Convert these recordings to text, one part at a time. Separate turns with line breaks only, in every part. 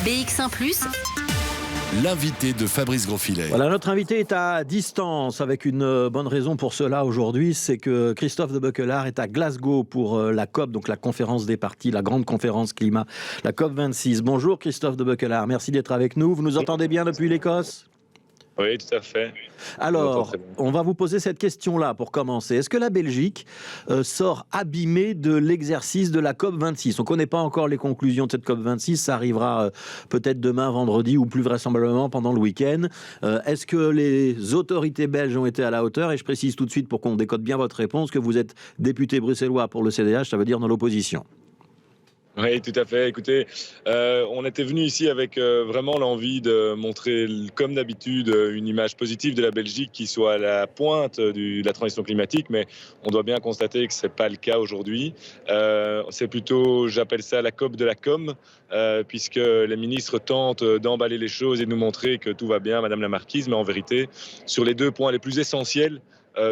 BX1 +,
l'invité de Fabrice Grosfilet.
Voilà, notre invité est à distance avec une bonne raison pour cela aujourd'hui, c'est que Christophe de Baeckelaar est à Glasgow pour la COP, donc la conférence des parties, la grande conférence climat, la COP 26. Bonjour Christophe de Baeckelaar, merci d'être avec nous. Vous nous entendez bien depuis l'Écosse ?
Oui, tout à fait.
Alors, on va vous poser cette question-là pour commencer. Est-ce que la Belgique sort abîmée de l'exercice de la COP26 ? On ne connaît pas encore les conclusions de cette COP26. Ça arrivera peut-être demain, vendredi, ou plus vraisemblablement pendant le week-end. Est-ce que les autorités belges ont été à la hauteur ? Et je précise tout de suite, pour qu'on décode bien votre réponse, que vous êtes député bruxellois pour le CDH, ça veut dire dans l'opposition.
Oui, tout à fait. Écoutez, on était venu ici avec vraiment l'envie de montrer, comme d'habitude, une image positive de la Belgique qui soit à la pointe de la transition climatique, mais on doit bien constater que ce n'est pas le cas aujourd'hui. C'est plutôt, j'appelle ça la COP de la com, puisque les ministres tentent d'emballer les choses et de nous montrer que tout va bien, Madame la Marquise, mais en vérité, sur les deux points les plus essentiels,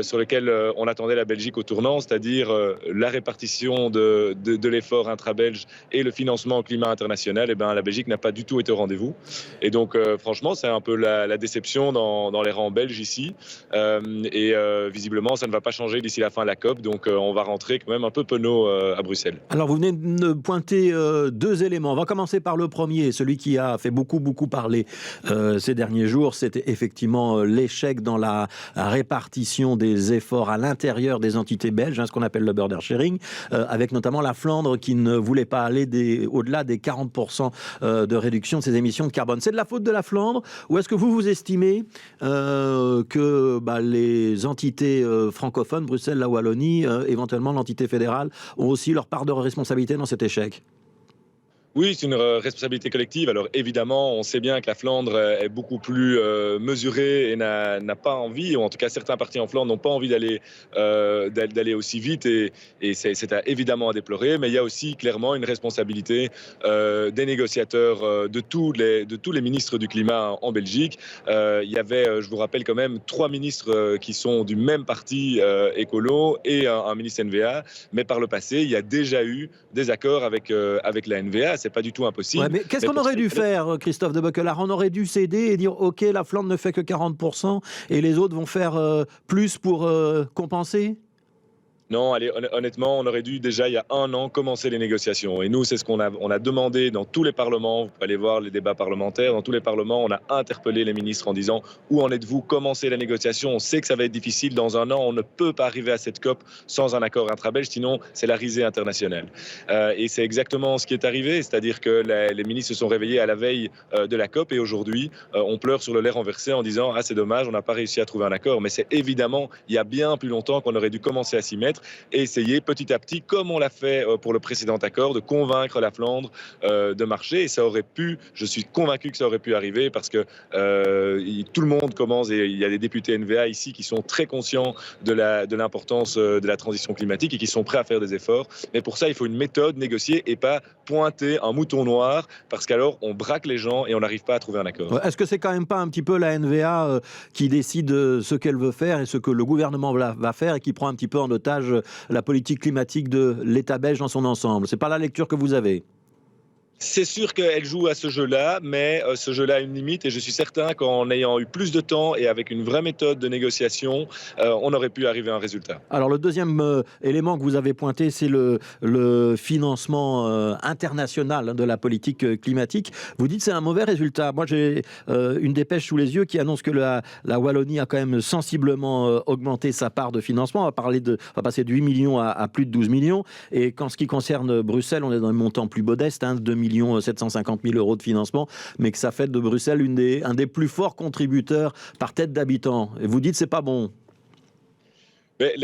sur lesquels on attendait la Belgique au tournant, c'est-à-dire la répartition de l'effort intra-belge et le financement au climat international, la Belgique n'a pas du tout été au rendez-vous. Et donc, franchement, c'est un peu la déception dans les rangs belges ici. Visiblement, ça ne va pas changer d'ici la fin de la COP. Donc, on va rentrer quand même un peu penaud à Bruxelles.
Alors, vous venez de pointer deux éléments. On va commencer par le premier, celui qui a fait beaucoup parler ces derniers jours. C'était effectivement l'échec dans la répartition des efforts à l'intérieur des entités belges, ce qu'on appelle le border sharing, avec notamment la Flandre qui ne voulait pas aller au-delà des 40% de réduction de ses émissions de carbone. C'est de la faute de la Flandre, ou est-ce que vous estimez que les entités francophones, Bruxelles, la Wallonie, éventuellement l'entité fédérale, ont aussi leur part de responsabilité dans cet échec ?
Oui, c'est une responsabilité collective. Alors évidemment, on sait bien que la Flandre est beaucoup plus mesurée et n'a pas envie, ou en tout cas certains partis en Flandre n'ont pas envie d'aller aussi vite, et c'est évidemment à déplorer. Mais il y a aussi clairement une responsabilité des négociateurs de tous les ministres du climat en Belgique. Il y avait, je vous rappelle quand même, 3 ministres qui sont du même parti écolo et un ministre NVA. Mais par le passé, il y a déjà eu des accords avec la NVA. C'est pas du tout impossible.
Ouais, mais qu'est-ce qu'on aurait dû faire, Christophe de Baeckelaar ? On aurait dû céder et dire ok, la Flandre ne fait que 40% et les autres vont faire plus pour compenser ?
Non, allez, honnêtement, on aurait dû déjà il y a 1 an commencer les négociations. Et nous, c'est ce qu'on a demandé dans tous les parlements. Vous pouvez aller voir les débats parlementaires. Dans tous les parlements, on a interpellé les ministres en disant où en êtes-vous ? Commencez la négociation. On sait que ça va être difficile. Dans 1 an, on ne peut pas arriver à cette COP sans un accord intra-belge. Sinon, c'est la risée internationale. Et c'est exactement ce qui est arrivé. C'est-à-dire que les ministres se sont réveillés à la veille de la COP. Et aujourd'hui, on pleure sur le lait renversé en disant ah, c'est dommage, on n'a pas réussi à trouver un accord. Mais c'est évidemment, il y a bien plus longtemps qu'on aurait dû commencer à s'y mettre et essayer petit à petit, comme on l'a fait pour le précédent accord, de convaincre la Flandre de marcher. Et ça aurait pu, je suis convaincu que ça aurait pu arriver parce que tout le monde commence, et il y a des députés NVA ici qui sont très conscients de l'importance de la transition climatique et qui sont prêts à faire des efforts. Mais pour ça, il faut une méthode négociée et pas pointer un mouton noir, parce qu'alors on braque les gens et on n'arrive pas à trouver un accord.
Est-ce que c'est quand même pas un petit peu la NVA qui décide ce qu'elle veut faire et ce que le gouvernement va faire et qui prend un petit peu en otage la politique climatique de l'État belge dans son ensemble ? C'est pas la lecture que vous avez ?
C'est sûr qu'elle joue à ce jeu-là, mais ce jeu-là a une limite, et je suis certain qu'en ayant eu plus de temps et avec une vraie méthode de négociation, on aurait pu arriver à un résultat.
Alors le deuxième élément que vous avez pointé, c'est le financement international de la politique climatique. Vous dites que c'est un mauvais résultat. Moi j'ai une dépêche sous les yeux qui annonce que la Wallonie a quand même sensiblement augmenté sa part de financement. On va passer de 8 millions à plus de 12 millions. Et qu'en ce qui concerne Bruxelles, on est dans un montant plus modeste, 2 750 000 € de financement, mais que ça fait de Bruxelles un des plus forts contributeurs par tête d'habitant. Et vous dites c'est pas bon.
Mais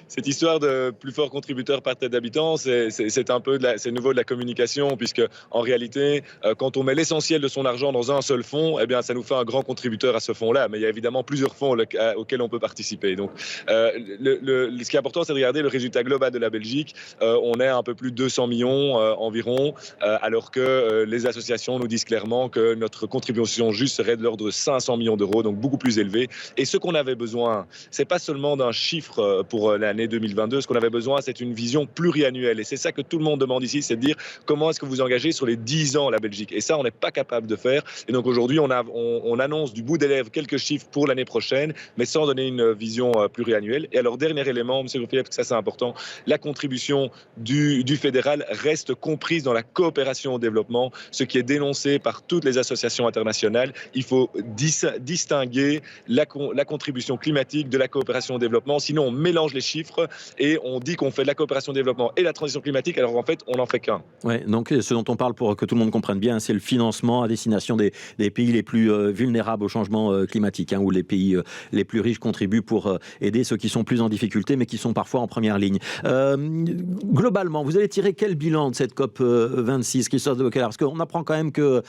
cette histoire de plus fort contributeur par tête d'habitant, c'est un peu c'est nouveau de la communication, puisque en réalité, quand on met l'essentiel de son argent dans un seul fonds, eh bien, ça nous fait un grand contributeur à ce fonds-là. Mais il y a évidemment plusieurs fonds auxquels on peut participer. Donc, ce qui est important, c'est de regarder le résultat global de la Belgique. On est à un peu plus de 200 millions environ, alors que les associations nous disent clairement que notre contribution juste serait de l'ordre de 500 millions d'euros, donc beaucoup plus élevée. Et ce qu'on avait besoin, c'est pas seulement d'un un chiffre pour l'année 2022. Ce qu'on avait besoin, c'est une vision pluriannuelle. Et c'est ça que tout le monde demande ici, c'est de dire comment est-ce que vous engagez sur les 10 ans la Belgique. Et ça, on n'est pas capable de faire. Et donc aujourd'hui, on annonce du bout des lèvres quelques chiffres pour l'année prochaine, mais sans donner une vision pluriannuelle. Et alors, dernier élément, M. Grosfilet, parce que ça c'est important, la contribution du fédéral reste comprise dans la coopération au développement, ce qui est dénoncé par toutes les associations internationales. Il faut distinguer la contribution climatique de la coopération au développement, sinon on mélange les chiffres et on dit qu'on fait de la coopération au développement et la transition climatique, alors en fait on n'en fait qu'un.
Ouais, donc ce dont on parle, pour que tout le monde comprenne bien, c'est le financement à destination des pays les plus vulnérables au changement climatique, où les pays les plus riches contribuent pour aider ceux qui sont plus en difficulté mais qui sont parfois en première ligne. Globalement, vous allez tirer quel bilan de cette COP 26, Christophe de Beuckelaer? Parce qu'on apprend quand même que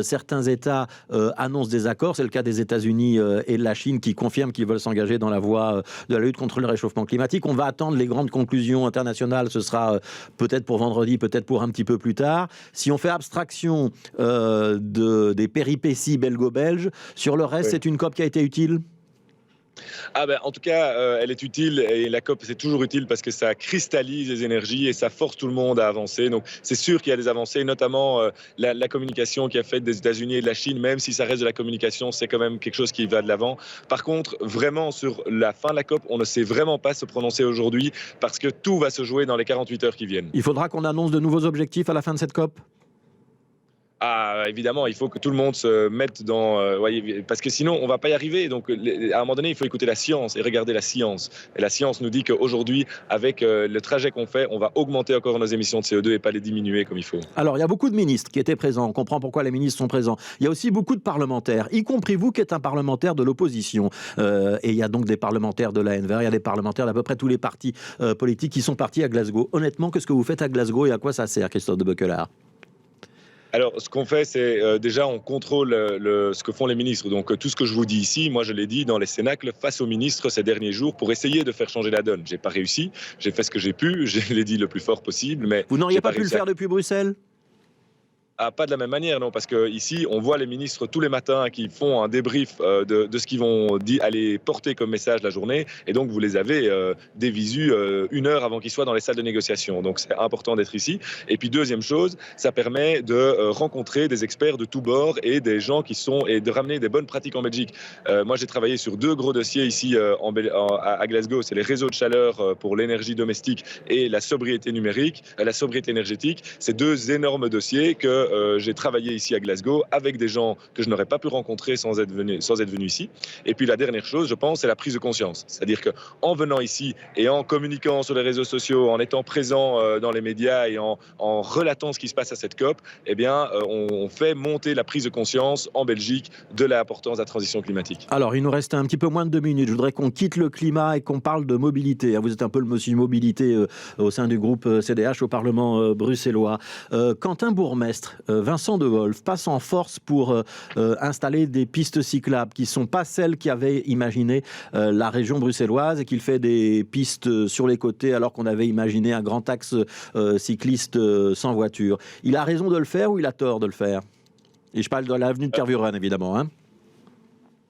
certains États annoncent des accords. C'est le cas des États-Unis et de la Chine qui confirment qu'ils veulent s'engager dans la voie de la lutte contre le réchauffement climatique. On va attendre les grandes conclusions internationales. Ce sera peut-être pour vendredi, peut-être pour un petit peu plus tard. Si on fait abstraction des péripéties belgo-belges, sur le reste, c'est une COP qui a été utile?
En tout cas, elle est utile et la COP, c'est toujours utile parce que ça cristallise les énergies et ça force tout le monde à avancer. Donc, c'est sûr qu'il y a des avancées, notamment la communication qui a faite des États-Unis et de la Chine, même si ça reste de la communication, c'est quand même quelque chose qui va de l'avant. Par contre, vraiment, sur la fin de la COP, on ne sait vraiment pas se prononcer aujourd'hui parce que tout va se jouer dans les 48 heures qui viennent.
Il faudra qu'on annonce de nouveaux objectifs à la fin de cette COP?
Évidemment, il faut que tout le monde se mette dans... parce que sinon, on ne va pas y arriver. Donc, à un moment donné, il faut écouter la science et regarder la science. Et la science nous dit qu'aujourd'hui, avec le trajet qu'on fait, on va augmenter encore nos émissions de CO2 et pas les diminuer comme il faut.
Alors, il y a beaucoup de ministres qui étaient présents. On comprend pourquoi les ministres sont présents. Il y a aussi beaucoup de parlementaires, y compris vous qui êtes un parlementaire de l'opposition. Et il y a donc des parlementaires de l'ANVR, il y a des parlementaires d'à peu près tous les partis politiques qui sont partis à Glasgow. Honnêtement, qu'est-ce que vous faites à Glasgow et à quoi ça sert, Christophe de Beuckelaer?
Alors, ce qu'on fait, c'est déjà, on contrôle ce que font les ministres. Donc, tout ce que je vous dis ici, moi, je l'ai dit dans les cénacles face aux ministres ces derniers jours pour essayer de faire changer la donne. J'ai pas réussi, j'ai fait ce que j'ai pu, je l'ai dit le plus fort possible, mais...
Vous n'auriez pas pu le faire depuis Bruxelles ?
Pas de la même manière, non, parce qu'ici, on voit les ministres tous les matins qui font un débrief de ce qu'ils vont aller porter comme message la journée, et donc vous les avez des visus 1 heure avant qu'ils soient dans les salles de négociation. Donc c'est important d'être ici. Et puis deuxième chose, ça permet de rencontrer des experts de tous bords et des gens et de ramener des bonnes pratiques en Belgique. Moi, j'ai travaillé sur 2 gros dossiers ici à Glasgow, c'est les réseaux de chaleur pour l'énergie domestique et la sobriété numérique, la sobriété énergétique. C'est 2 énormes dossiers que j'ai travaillé ici à Glasgow avec des gens que je n'aurais pas pu rencontrer sans être venu ici. Et puis la dernière chose, je pense, c'est la prise de conscience. C'est-à-dire qu'en venant ici et en communiquant sur les réseaux sociaux, en étant présent dans les médias et en relatant ce qui se passe à cette COP, on fait monter la prise de conscience en Belgique de l'importance de la transition climatique.
Alors, il nous reste un petit peu moins de 2 minutes. Je voudrais qu'on quitte le climat et qu'on parle de mobilité. Vous êtes un peu le monsieur mobilité au sein du groupe CDH au Parlement bruxellois. Quentin Bourgmestre, Vincent De Wolf passe en force pour installer des pistes cyclables qui ne sont pas celles qu'avait imaginé la région bruxelloise et qu'il fait des pistes sur les côtés alors qu'on avait imaginé un grand axe cycliste sans voiture. Il a raison de le faire ou il a tort de le faire? Et je parle de l'avenue de Tervuren, évidemment.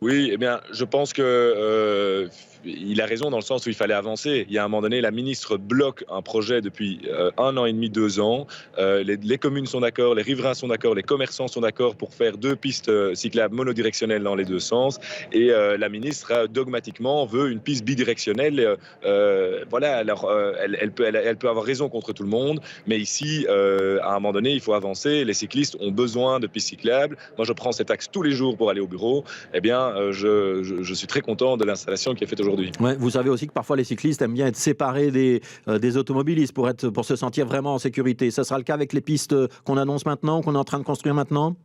Oui, je pense que il a raison dans le sens où il fallait avancer. Il y a un moment donné, la ministre bloque un projet depuis 1 an et demi, 2 ans. Les communes sont d'accord, les riverains sont d'accord, les commerçants sont d'accord pour faire 2 pistes cyclables monodirectionnelles dans les 2 sens. Et la ministre, dogmatiquement, veut une piste bidirectionnelle. Alors, elle peut avoir raison contre tout le monde. Mais ici, à un moment donné, il faut avancer. Les cyclistes ont besoin de pistes cyclables. Moi, je prends cet axe tous les jours pour aller au bureau. Je suis très content de l'installation qui est faite aujourd'hui.
Ouais, vous savez aussi que parfois les cyclistes aiment bien être séparés des automobilistes pour se sentir vraiment en sécurité. Ça sera le cas avec les pistes qu'on annonce maintenant, qu'on est en train de construire maintenant?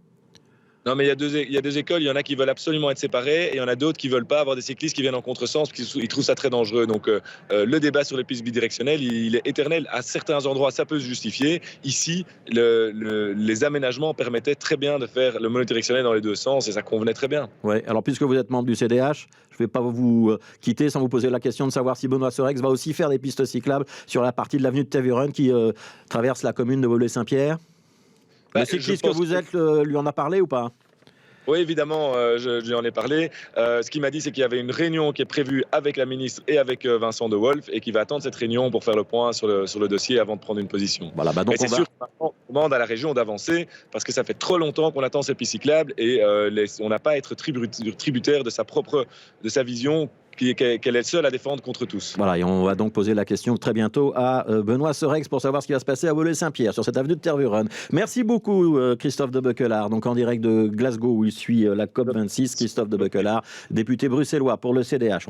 Non, mais il y a 2 écoles. Il y en a qui veulent absolument être séparés et il y en a d'autres qui veulent pas avoir des cyclistes qui viennent en contresens parce qu'ils trouvent ça très dangereux. Donc, le débat sur les pistes bidirectionnelles, il est éternel. À certains endroits, ça peut se justifier. Ici, les aménagements permettaient très bien de faire le monodirectionnel dans les 2 sens et ça convenait très bien.
Ouais. Alors, puisque vous êtes membre du CDH, je ne vais pas vous quitter sans vous poser la question de savoir si Benoît Sorex va aussi faire des pistes cyclables sur la partie de l'avenue de Tervuren qui traverse la commune de Woluwe-Saint-Pierre. Le cycliste que vous êtes lui en a parlé ou pas?
Oui, évidemment, je lui en ai parlé. Ce qu'il m'a dit, c'est qu'il y avait une réunion qui est prévue avec la ministre et avec Vincent De Wolf et qu'il va attendre cette réunion pour faire le point sur le dossier avant de prendre une position.
Voilà, donc
mais c'est sûr qu'on demande à la région d'avancer parce que ça fait trop longtemps qu'on attend cette piste cyclable et on n'a pas à être tributaire de sa vision qu'elle est seule à défendre contre tous.
Voilà, et on va donc poser la question très bientôt à Benoît Serex pour savoir ce qui va se passer à Woluwe-Saint-Pierre sur cette avenue de Tervuren. Merci beaucoup Christophe de Beuquelard, donc en direct de Glasgow où il suit la COP26. Christophe de Beuquelard, député bruxellois pour le CDH.